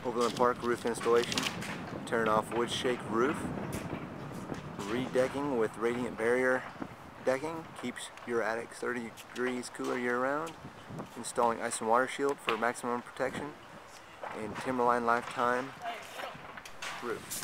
Overland Park roof installation. Turn off wood shake roof. Redecking with radiant barrier decking keeps your attic 30 degrees cooler year round. Installing ice and water shield for maximum protection. And Timberline lifetime roof.